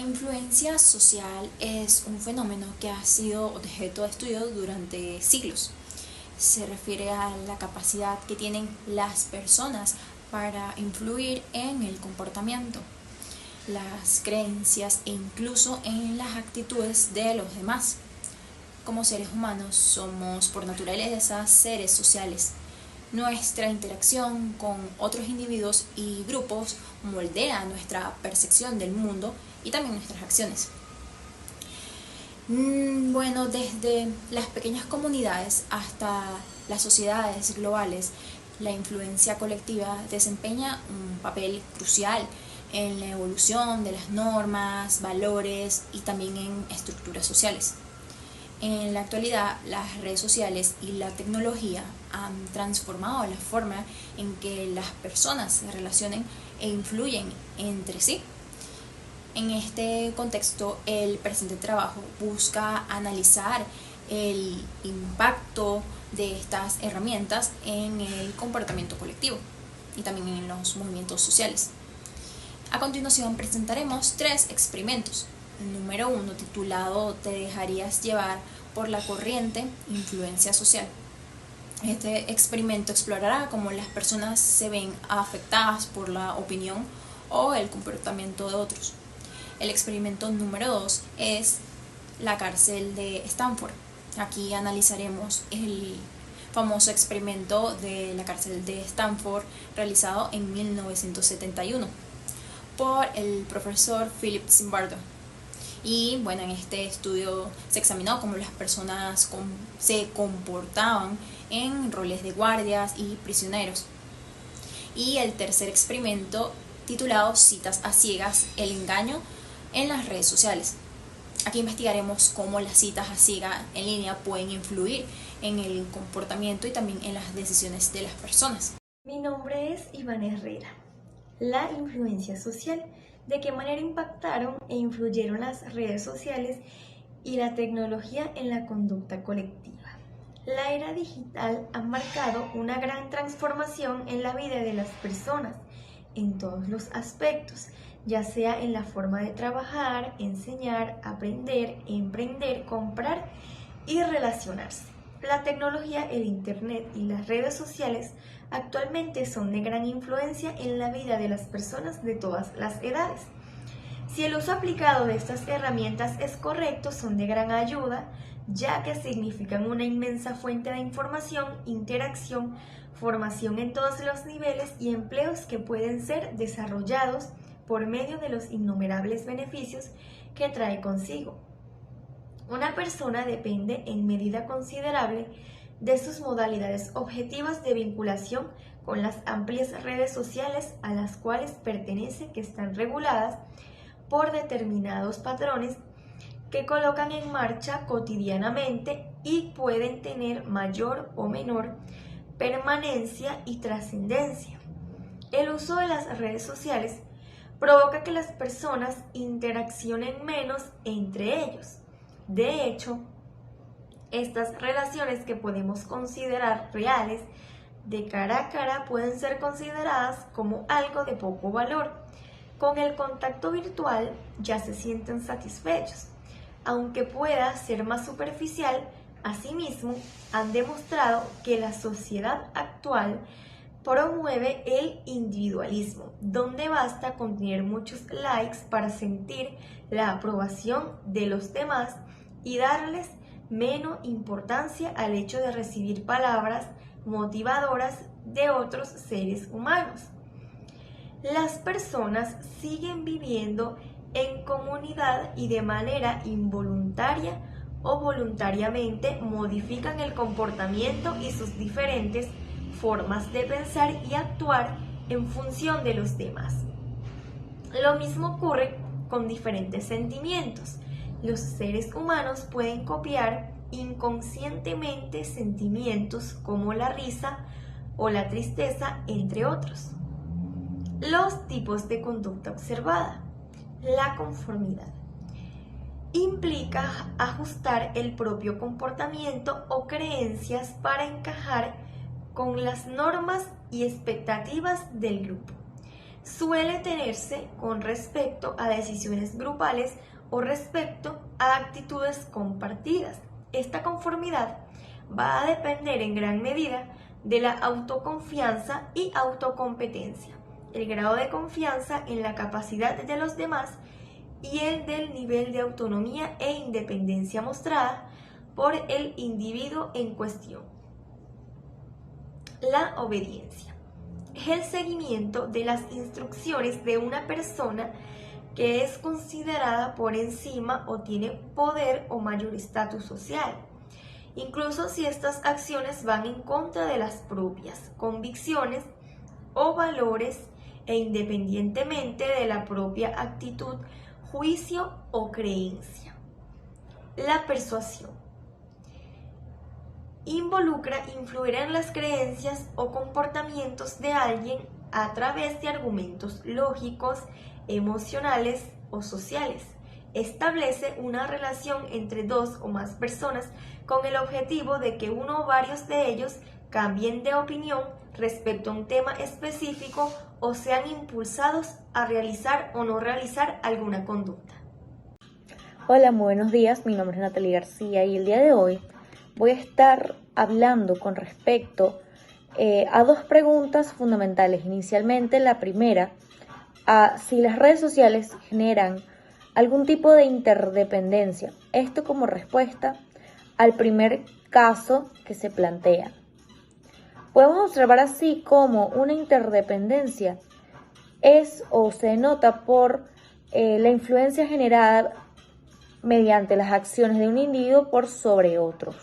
influencia social es un fenómeno que ha sido objeto de estudio durante siglos. Se refiere a la capacidad que tienen las personas para influir en el comportamiento, las creencias e incluso en las actitudes de los demás. Como seres humanos somos por naturaleza seres sociales. Nuestra interacción con otros individuos y grupos moldea nuestra percepción del mundo y también nuestras acciones. Bueno, desde las pequeñas comunidades hasta las sociedades globales, la influencia colectiva desempeña un papel crucial en la evolución de las normas, valores y también en estructuras sociales. En la actualidad, las redes sociales y la tecnología han transformado la forma en que las personas se relacionan e influyen entre sí. En este contexto, el presente trabajo busca analizar el impacto de estas herramientas en el comportamiento colectivo y también en los movimientos sociales. A continuación presentaremos 3 experimentos. Número 1, titulado "Te dejarías llevar por la corriente, influencia social". Este experimento explorará cómo las personas se ven afectadas por la opinión o el comportamiento de otros. El experimento número 2 es la cárcel de Stanford. Aquí analizaremos el famoso experimento de la cárcel de Stanford realizado en 1971 por el profesor Philip Zimbardo. Y bueno, en este estudio se examinó cómo las personas se comportaban en roles de guardias y prisioneros. Y el tercer experimento, titulado "Citas a ciegas, el engaño en las redes sociales". Aquí investigaremos cómo las citas a ciegas en línea pueden influir en el comportamiento y también en las decisiones de las personas. Mi nombre es Iván Herrera. La influencia social. ¿De qué manera impactaron e influyeron las redes sociales y la tecnología en la conducta colectiva? La era digital ha marcado una gran transformación en la vida de las personas, en todos los aspectos, ya sea en la forma de trabajar, enseñar, aprender, emprender, comprar y relacionarse. La tecnología, el Internet y las redes sociales actualmente son de gran influencia en la vida de las personas de todas las edades. Si el uso aplicado de estas herramientas es correcto, son de gran ayuda, ya que significan una inmensa fuente de información, interacción, formación en todos los niveles y empleos que pueden ser desarrollados por medio de los innumerables beneficios que trae consigo. Una persona depende en medida considerable de sus modalidades objetivas de vinculación con las amplias redes sociales a las cuales pertenece, que están reguladas por determinados patrones que colocan en marcha cotidianamente y pueden tener mayor o menor permanencia y trascendencia. El uso de las redes sociales provoca que las personas interaccionen menos entre ellos. De hecho, estas relaciones que podemos considerar reales de cara a cara pueden ser consideradas como algo de poco valor. Con el contacto virtual ya se sienten satisfechos, aunque pueda ser más superficial. Asimismo, han demostrado que la sociedad actual promueve el individualismo, donde basta con tener muchos likes para sentir la aprobación de los demás y darles menos importancia al hecho de recibir palabras motivadoras de otros seres humanos. Las personas siguen viviendo en comunidad y de manera involuntaria o voluntariamente modifican el comportamiento y sus diferentes formas de pensar y actuar en función de los demás. Lo mismo ocurre con diferentes sentimientos. Los seres humanos pueden copiar inconscientemente sentimientos como la risa o la tristeza, entre otros. Los tipos de conducta observada. La conformidad implica ajustar el propio comportamiento o creencias para encajar con las normas y expectativas del grupo. suele tenerse con respecto a decisiones grupales o respecto a actitudes compartidas. Esta conformidad va a depender en gran medida de la autoconfianza y autocompetencia, el grado de confianza en la capacidad de los demás y el del nivel de autonomía e independencia mostrada por el individuo en cuestión. La obediencia es el seguimiento de las instrucciones de una persona que es considerada por encima o tiene poder o mayor estatus social, incluso si estas acciones van en contra de las propias convicciones o valores e independientemente de la propia actitud, juicio o creencia. La persuasión involucra influir en las creencias o comportamientos de alguien a través de argumentos lógicos, emocionales o sociales. Establece una relación entre dos o más personas con el objetivo de que uno o varios de ellos cambien de opinión respecto a un tema específico o sean impulsados a realizar o no realizar alguna conducta. Hola, muy buenos días. Mi nombre es Natalie García y el día de hoy voy a estar hablando con respecto a dos preguntas fundamentales. Inicialmente, la primera, a si las redes sociales generan algún tipo de interdependencia. Esto como respuesta al primer caso que se plantea. Podemos observar así como una interdependencia es o se denota por la influencia generada mediante las acciones de un individuo por sobre otros.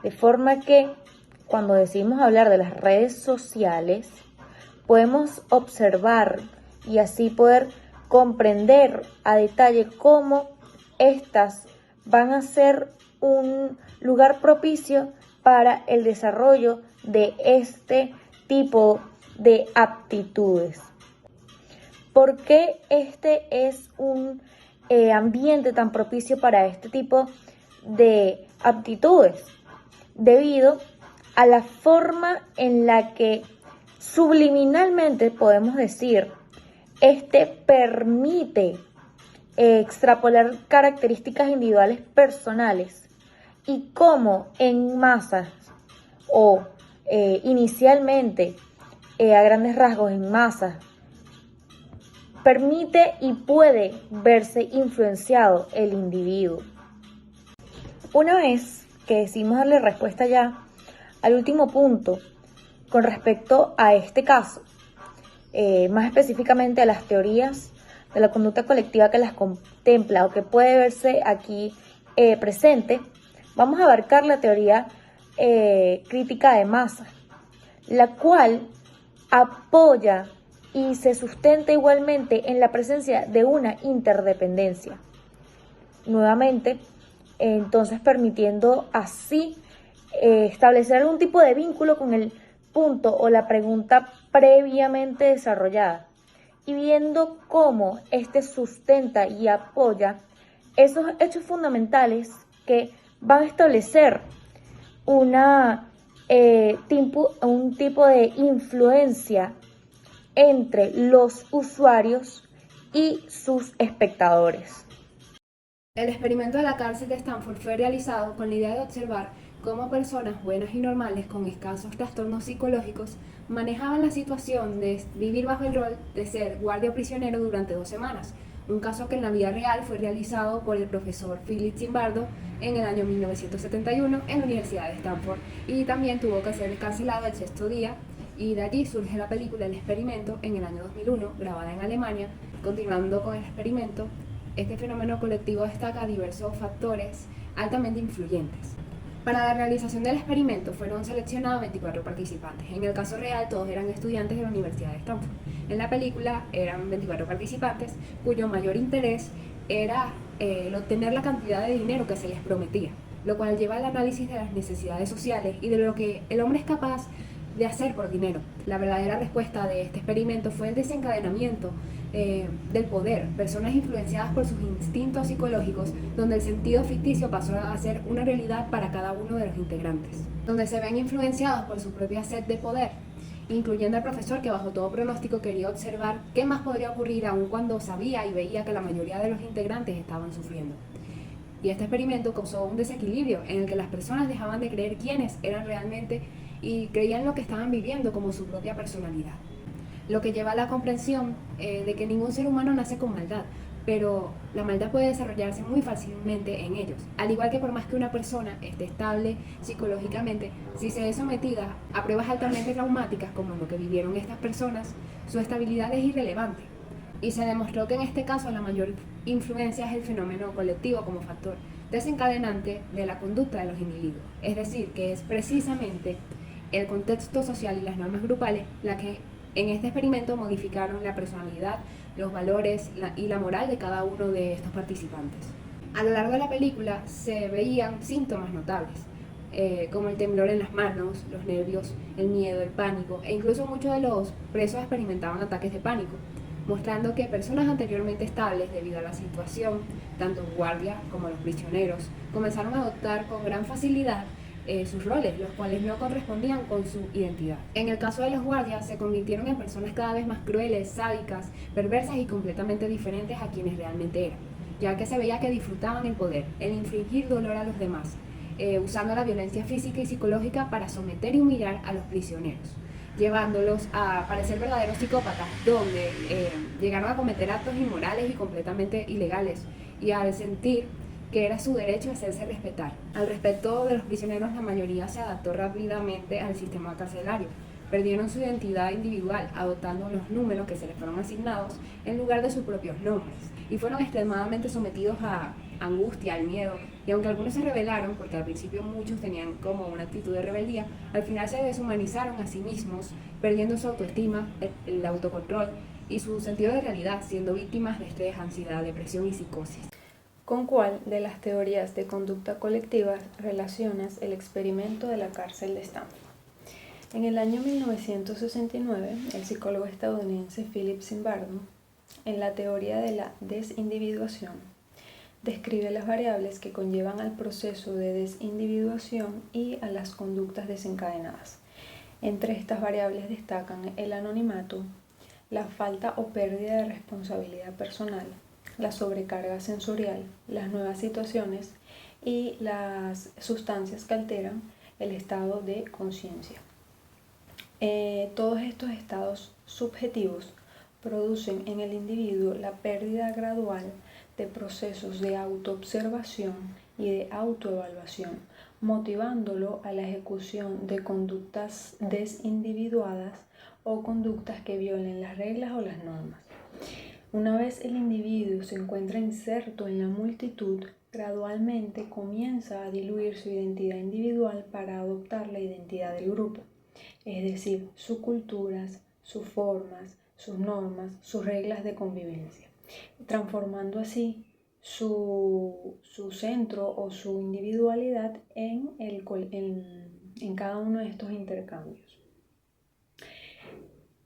De forma que cuando decidimos hablar de las redes sociales, podemos observar y así poder comprender a detalle cómo estas van a ser un lugar propicio para el desarrollo de este tipo de aptitudes. ¿Por qué este es un ambiente tan propicio para este tipo de aptitudes? Debido a la forma en la que subliminalmente podemos decir, este permite extrapolar características individuales personales y cómo en masas o inicialmente a grandes rasgos en masas permite y puede verse influenciado el individuo. Una vez que decidimos darle respuesta ya al último punto con respecto a este caso, más específicamente a las teorías de la conducta colectiva que las contempla o que puede verse aquí presente, vamos a abarcar la teoría crítica de masa, la cual apoya y se sustenta igualmente en la presencia de una interdependencia. Nuevamente, entonces permitiendo así establecer algún tipo de vínculo con el punto o la pregunta previamente desarrollada y viendo cómo este sustenta y apoya esos hechos fundamentales que van a establecer un tipo de influencia entre los usuarios y sus espectadores. El experimento de la cárcel de Stanford fue realizado con la idea de observar cómo personas buenas y normales con escasos trastornos psicológicos manejaban la situación de vivir bajo el rol de ser guardia prisionero durante 2 semanas, un caso que en la vida real fue realizado por el profesor Philip Zimbardo en el año 1971 en la Universidad de Stanford y también tuvo que ser encarcelado el 6º día y de allí surge la película El Experimento en el año 2001, grabada en Alemania. Continuando con el experimento, este fenómeno colectivo destaca diversos factores altamente influyentes. Para la realización del experimento fueron seleccionados 24 participantes. En el caso real, todos eran estudiantes de la Universidad de Stanford. En la película eran 24 participantes cuyo mayor interés era el obtener la cantidad de dinero que se les prometía, lo cual lleva al análisis de las necesidades sociales y de lo que el hombre es capaz de hacer por dinero. La verdadera respuesta de este experimento fue el desencadenamiento del poder, personas influenciadas por sus instintos psicológicos, donde el sentido ficticio pasó a ser una realidad para cada uno de los integrantes, donde se ven influenciados por su propia sed de poder incluyendo al profesor que bajo todo pronóstico quería observar qué más podría ocurrir aun cuando sabía y veía que la mayoría de los integrantes estaban sufriendo. Y este experimento causó un desequilibrio en el que las personas dejaban de creer quiénes eran realmente y creían lo que estaban viviendo como su propia personalidad. Lo que lleva a la comprensión de que ningún ser humano nace con maldad, pero la maldad puede desarrollarse muy fácilmente en ellos. Al igual que por más que una persona esté estable psicológicamente, si se es sometida a pruebas altamente traumáticas como lo que vivieron estas personas, su estabilidad es irrelevante. Y se demostró que en este caso la mayor influencia es el fenómeno colectivo como factor desencadenante de la conducta de los individuos. Es decir, que es precisamente el contexto social y las normas grupales la que en este experimento modificaron la personalidad, los valores y la moral de cada uno de estos participantes. A lo largo de la película se veían síntomas notables, como el temblor en las manos, los nervios, el miedo, el pánico, e incluso muchos de los presos experimentaban ataques de pánico, mostrando que personas anteriormente estables debido a la situación, tanto guardias como los prisioneros, comenzaron a adoptar con gran facilidad sus roles, los cuales no correspondían con su identidad. En el caso de los guardias, se convirtieron en personas cada vez más crueles, sádicas, perversas y completamente diferentes a quienes realmente eran, ya que se veía que disfrutaban el poder, el infligir dolor a los demás, usando la violencia física y psicológica para someter y humillar a los prisioneros, llevándolos a parecer verdaderos psicópatas, donde llegaron a cometer actos inmorales y completamente ilegales, y al sentir que era su derecho a hacerse respetar. Al respecto de los prisioneros, la mayoría se adaptó rápidamente al sistema carcelario. Perdieron su identidad individual, adoptando los números que se les fueron asignados en lugar de sus propios nombres, y fueron extremadamente sometidos a angustia, al miedo, y aunque algunos se rebelaron, porque al principio muchos tenían como una actitud de rebeldía, al final se deshumanizaron a sí mismos, perdiendo su autoestima, el autocontrol y su sentido de realidad, siendo víctimas de estrés, ansiedad, depresión y psicosis. ¿Con cuál de las teorías de conducta colectiva relacionas el experimento de la cárcel de Stanford? En el año 1969, el psicólogo estadounidense Philip Zimbardo, en la teoría de la desindividuación, describe las variables que conllevan al proceso de desindividuación y a las conductas desencadenadas. Entre estas variables destacan el anonimato, la falta o pérdida de responsabilidad personal, la sobrecarga sensorial, las nuevas situaciones y las sustancias que alteran el estado de conciencia. Todos estos estados subjetivos producen en el individuo la pérdida gradual de procesos de autoobservación y de autoevaluación, motivándolo a la ejecución de conductas desindividuadas o conductas que violen las reglas o las normas. Una vez el individuo se encuentra inserto en la multitud, gradualmente comienza a diluir su identidad individual para adoptar la identidad del grupo, es decir, sus culturas, sus formas, sus normas, sus reglas de convivencia, transformando así su centro o su individualidad en cada uno de estos intercambios.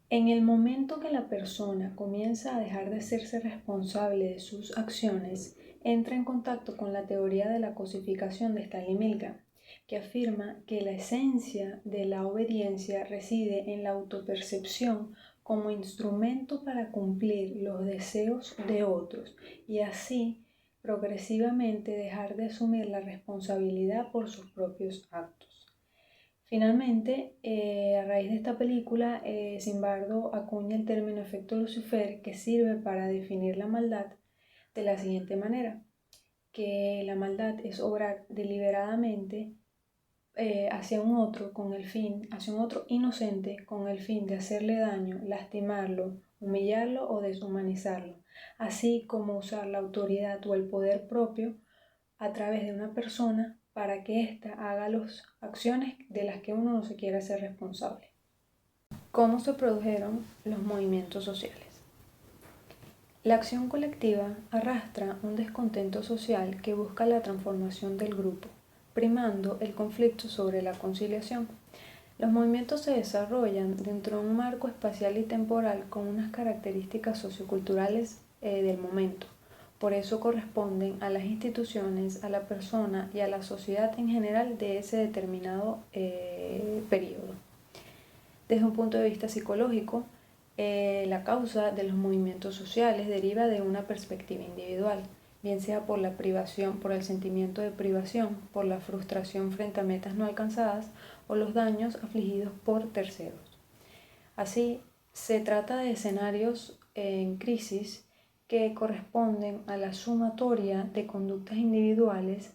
En el momento que la persona comienza a dejar de hacerse responsable de sus acciones, entra en contacto con la teoría de la cosificación de Stanley Milgram, que afirma que la esencia de la obediencia reside en la autopercepción como instrumento para cumplir los deseos de otros y así progresivamente dejar de asumir la responsabilidad por sus propios actos. Finalmente, a raíz de esta película, Zimbardo acuña el término efecto Lucifer, que sirve para definir la maldad de la siguiente manera, que la maldad es obrar deliberadamente hacia un otro inocente con el fin de hacerle daño, lastimarlo, humillarlo o deshumanizarlo, así como usar la autoridad o el poder propio a través de una persona para que ésta haga las acciones de las que uno no se quiere hacer responsable. ¿Cómo se produjeron los movimientos sociales? La acción colectiva arrastra un descontento social que busca la transformación del grupo, primando el conflicto sobre la conciliación. Los movimientos se desarrollan dentro de un marco espacial y temporal con unas características socioculturales del momento. Por eso corresponden a las instituciones, a la persona y a la sociedad en general de ese determinado periodo. Desde un punto de vista psicológico, la causa de los movimientos sociales deriva de una perspectiva individual, bien sea por la privación, por el sentimiento de privación, por la frustración frente a metas no alcanzadas o los daños afligidos por terceros. Así, se trata de escenarios en crisis que corresponden a la sumatoria de conductas individuales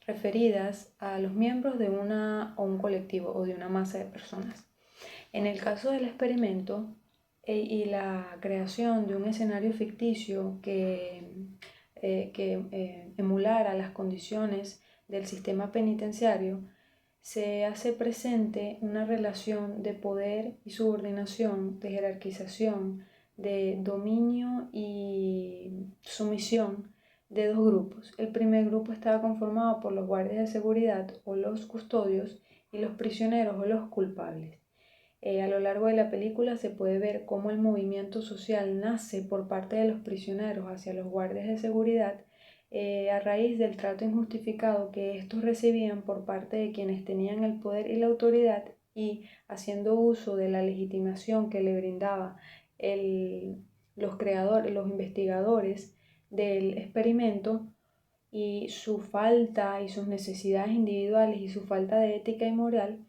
referidas a los miembros de un colectivo o de una masa de personas. En el caso del experimento y la creación de un escenario ficticio que emulara las condiciones del sistema penitenciario, se hace presente una relación de poder y subordinación, de jerarquización, de dominio y sumisión de dos grupos. El primer grupo estaba conformado por los guardias de seguridad o los custodios y los prisioneros o los culpables. A lo largo de la película se puede ver cómo el movimiento social nace por parte de los prisioneros hacia los guardias de seguridad a raíz del trato injustificado que estos recibían por parte de quienes tenían el poder y la autoridad, y haciendo uso de la legitimación que le brindaba los investigadores del experimento, y su falta y sus necesidades individuales y su falta de ética y moral,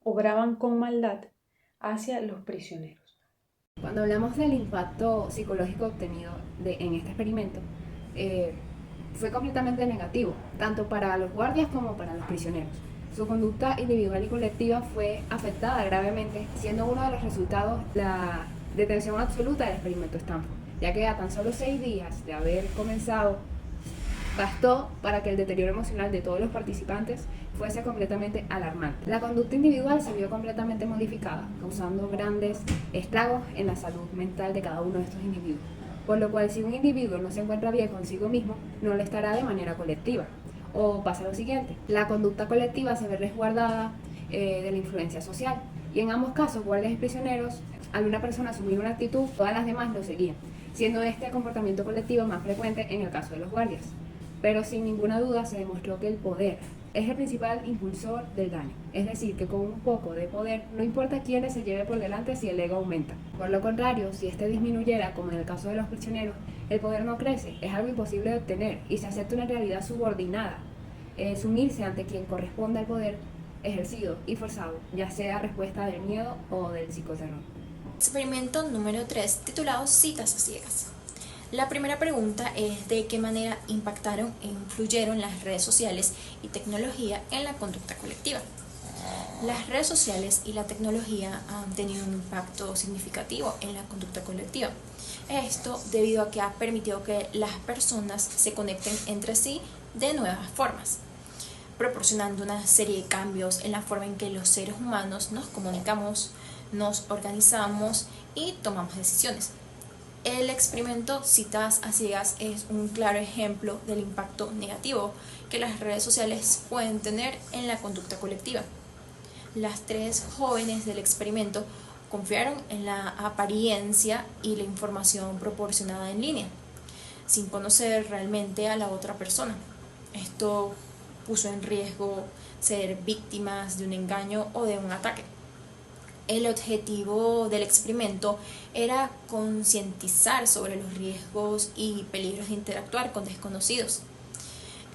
obraban con maldad hacia los prisioneros. Cuando hablamos del impacto psicológico obtenido en este experimento, fue completamente negativo, tanto para los guardias como para los prisioneros. Su conducta individual y colectiva fue afectada gravemente, siendo uno de los resultados la detención absoluta del experimento Stanford, ya que a tan solo 6 días de haber comenzado, bastó para que el deterioro emocional de todos los participantes fuese completamente alarmante. La conducta individual se vio completamente modificada, causando grandes estragos en la salud mental de cada uno de estos individuos. Por lo cual, si un individuo no se encuentra bien consigo mismo, no lo estará de manera colectiva. O pasa lo siguiente, la conducta colectiva se ve resguardada de la influencia social. Y en ambos casos, guardias y prisioneros, al una persona asumir una actitud, todas las demás lo seguían, siendo este comportamiento colectivo más frecuente en el caso de los guardias. Pero sin ninguna duda se demostró que el poder es el principal impulsor del daño. Es decir, que con un poco de poder, no importa quién se lleve por delante si el ego aumenta. Por lo contrario, si este disminuyera, como en el caso de los prisioneros, el poder no crece, es algo imposible de obtener y se acepta una realidad subordinada. Sumirse ante quien corresponde al poder ejercido y forzado, ya sea respuesta del miedo o del psicoterror. Experimento número 3, titulado Citas a ciegas. La primera pregunta es de qué manera impactaron e influyeron las redes sociales y tecnología en la conducta colectiva. Las redes sociales y la tecnología han tenido un impacto significativo en la conducta colectiva. Esto debido a que ha permitido que las personas se conecten entre sí de nuevas formas, proporcionando una serie de cambios en la forma en que los seres humanos nos comunicamos, nos organizamos y tomamos decisiones. El experimento Citas a ciegas es un claro ejemplo del impacto negativo que las redes sociales pueden tener en la conducta colectiva. Las 3 jóvenes del experimento confiaron en la apariencia y la información proporcionada en línea, sin conocer realmente a la otra persona. Esto puso en riesgo ser víctimas de un engaño o de un ataque. El objetivo del experimento era concientizar sobre los riesgos y peligros de interactuar con desconocidos.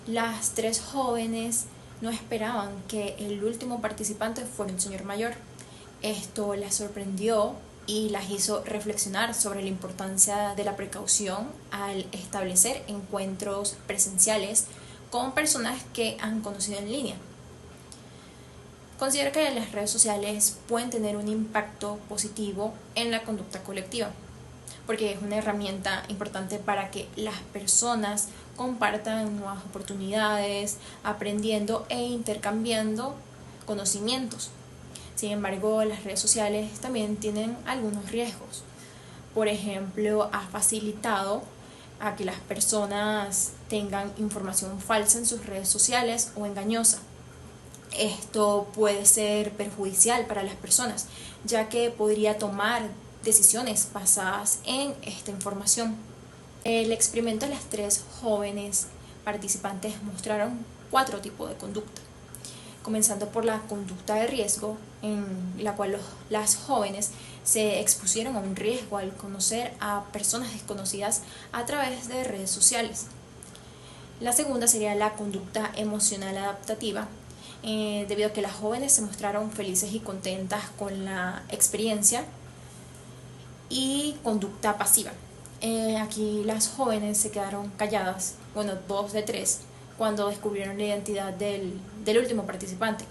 Las 3 jóvenes no esperaban que el último participante fuera un señor mayor. Esto las sorprendió y las hizo reflexionar sobre la importancia de la precaución al establecer encuentros presenciales con personas que han conocido en línea. Considero que las redes sociales pueden tener un impacto positivo en la conducta colectiva, porque es una herramienta importante para que las personas compartan nuevas oportunidades, aprendiendo e intercambiando conocimientos. Sin embargo, las redes sociales también tienen algunos riesgos. Por ejemplo, ha facilitado a que las personas tengan información falsa en sus redes sociales o engañosa. Esto puede ser perjudicial para las personas, ya que podría tomar decisiones basadas en esta información. El experimento de las 3 jóvenes participantes mostraron 4 tipos de conducta. comenzando por la conducta de riesgo, en la cual las jóvenes se expusieron a un riesgo al conocer a personas desconocidas a través de redes sociales. La segunda sería la conducta emocional adaptativa, debido a que las jóvenes se mostraron felices y contentas con la experiencia. Y conducta pasiva. Aquí las jóvenes se quedaron calladas, 2 de 3, cuando descubrieron la identidad del último participante.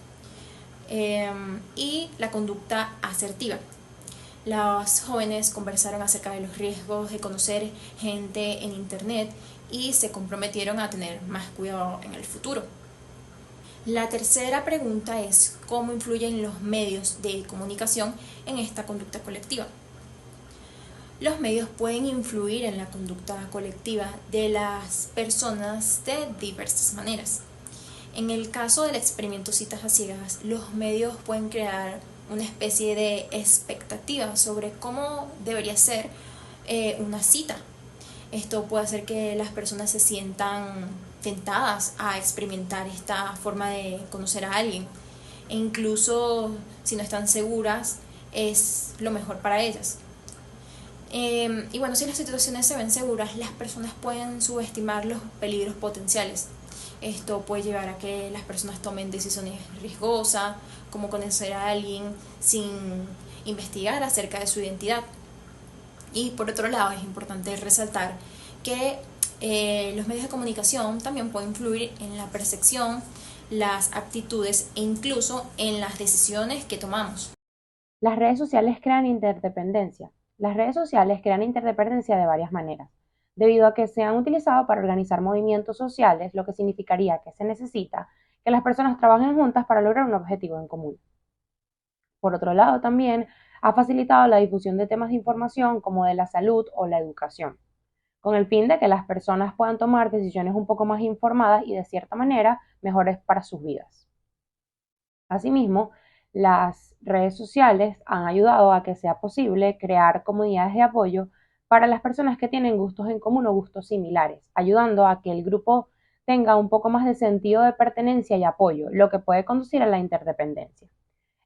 Y la conducta asertiva. Las jóvenes conversaron acerca de los riesgos de conocer gente en internet y se comprometieron a tener más cuidado en el futuro. La tercera pregunta es ¿cómo influyen los medios de comunicación en esta conducta colectiva? Los medios pueden influir en la conducta colectiva de las personas de diversas maneras. En el caso del experimento citas a ciegas, los medios pueden crear una especie de expectativa sobre cómo debería ser una cita. Esto puede hacer que las personas se sientan tentadas a experimentar esta forma de conocer a alguien. E incluso si no están seguras, es lo mejor para ellas. Si las situaciones se ven seguras, las personas pueden subestimar los peligros potenciales. Esto puede llevar a que las personas tomen decisiones riesgosas, como conocer a alguien sin investigar acerca de su identidad. Y por otro lado, es importante resaltar que los medios de comunicación también pueden influir en la percepción, las actitudes e incluso en las decisiones que tomamos. Las redes sociales crean interdependencia. Las redes sociales crean interdependencia de varias maneras, debido a que se han utilizado para organizar movimientos sociales, lo que significaría que se necesita que las personas trabajen juntas para lograr un objetivo en común. Por otro lado, también ha facilitado la difusión de temas de información como de la salud o la educación, con el fin de que las personas puedan tomar decisiones un poco más informadas y de cierta manera mejores para sus vidas. Asimismo, las redes sociales han ayudado a que sea posible crear comunidades de apoyo para las personas que tienen gustos en común o gustos similares, ayudando a que el grupo tenga un poco más de sentido de pertenencia y apoyo, lo que puede conducir a la interdependencia.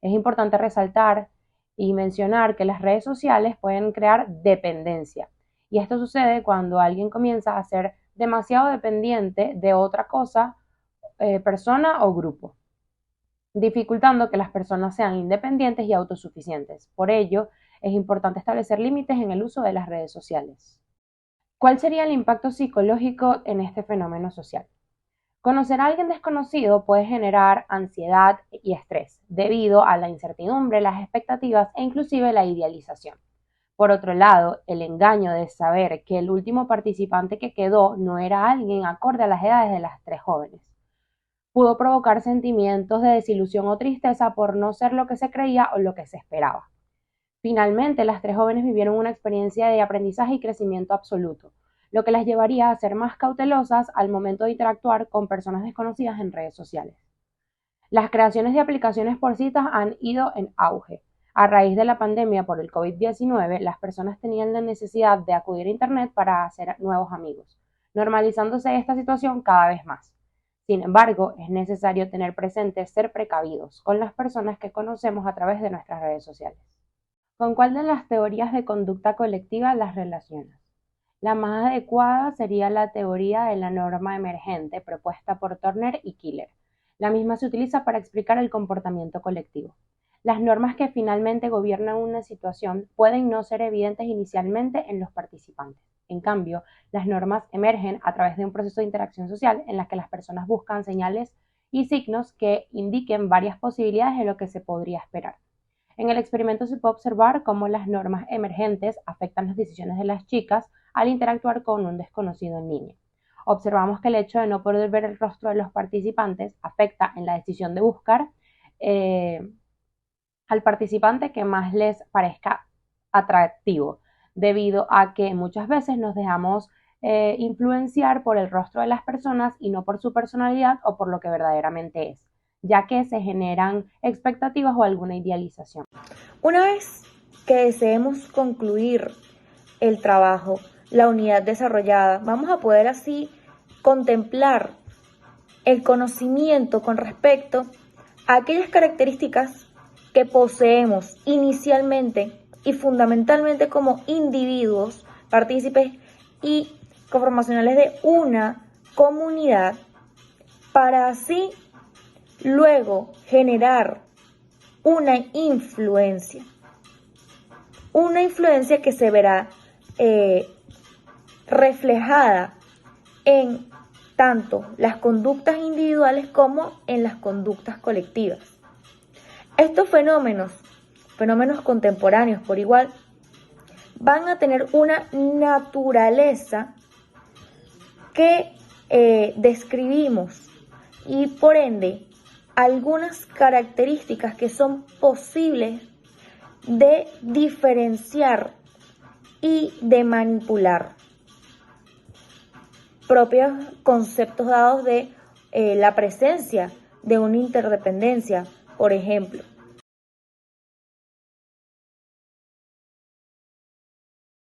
Es importante resaltar y mencionar que las redes sociales pueden crear dependencia, y esto sucede cuando alguien comienza a ser demasiado dependiente de otra cosa, persona o grupo, dificultando que las personas sean independientes y autosuficientes. Por ello, es importante establecer límites en el uso de las redes sociales. ¿Cuál sería el impacto psicológico en este fenómeno social? Conocer a alguien desconocido puede generar ansiedad y estrés, debido a la incertidumbre, las expectativas e inclusive la idealización. Por otro lado, el engaño de saber que el último participante que quedó no era alguien acorde a las edades de las 3 jóvenes. Pudo provocar sentimientos de desilusión o tristeza por no ser lo que se creía o lo que se esperaba. Finalmente, las 3 jóvenes vivieron una experiencia de aprendizaje y crecimiento absoluto, lo que las llevaría a ser más cautelosas al momento de interactuar con personas desconocidas en redes sociales. Las creaciones de aplicaciones por citas han ido en auge. A raíz de la pandemia por el COVID-19, las personas tenían la necesidad de acudir a Internet para hacer nuevos amigos, normalizándose esta situación cada vez más. Sin embargo, es necesario tener presente ser precavidos con las personas que conocemos a través de nuestras redes sociales. ¿Con cuál de las teorías de conducta colectiva las relacionas? La más adecuada sería la teoría de la norma emergente propuesta por Turner y Killer. La misma se utiliza para explicar el comportamiento colectivo. Las normas que finalmente gobiernan una situación pueden no ser evidentes inicialmente en los participantes. En cambio, las normas emergen a través de un proceso de interacción social en la que las personas buscan señales y signos que indiquen varias posibilidades de lo que se podría esperar. En el experimento se puede observar cómo las normas emergentes afectan las decisiones de las chicas al interactuar con un desconocido en línea. Observamos que el hecho de no poder ver el rostro de los participantes afecta en la decisión de buscar al participante que más les parezca atractivo, debido a que muchas veces nos dejamos influenciar por el rostro de las personas y no por su personalidad o por lo que verdaderamente es, ya que se generan expectativas o alguna idealización. Una vez que deseemos concluir el trabajo, la unidad desarrollada, vamos a poder así contemplar el conocimiento con respecto aquellas características que poseemos inicialmente y fundamentalmente como individuos, partícipes y conformacionales de una comunidad, para así luego generar una influencia que se verá reflejada en tanto las conductas individuales como en las conductas colectivas. Estos fenómenos contemporáneos por igual, van a tener una naturaleza que describimos y por ende algunas características que son posibles de diferenciar y de manipular, propios conceptos dados de la presencia de una interdependencia, por ejemplo.